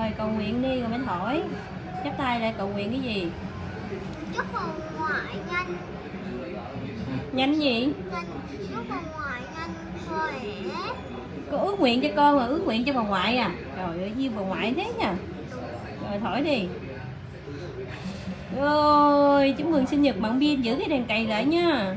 Rồi cầu nguyện đi rồi mới thổi. Chắp tay lại cầu nguyện cái gì? Chúc bà ngoại nhanh Nhanh gì? chúc bà ngoại nhanh khỏe. Cô ước nguyện cho con mà ước nguyện cho bà ngoại à? Trời ơi, yêu bà ngoại thế nha. Rồi thổi đi. Rồi chúc mừng sinh nhật bạn Biên, giữ cái đèn cày lại nha.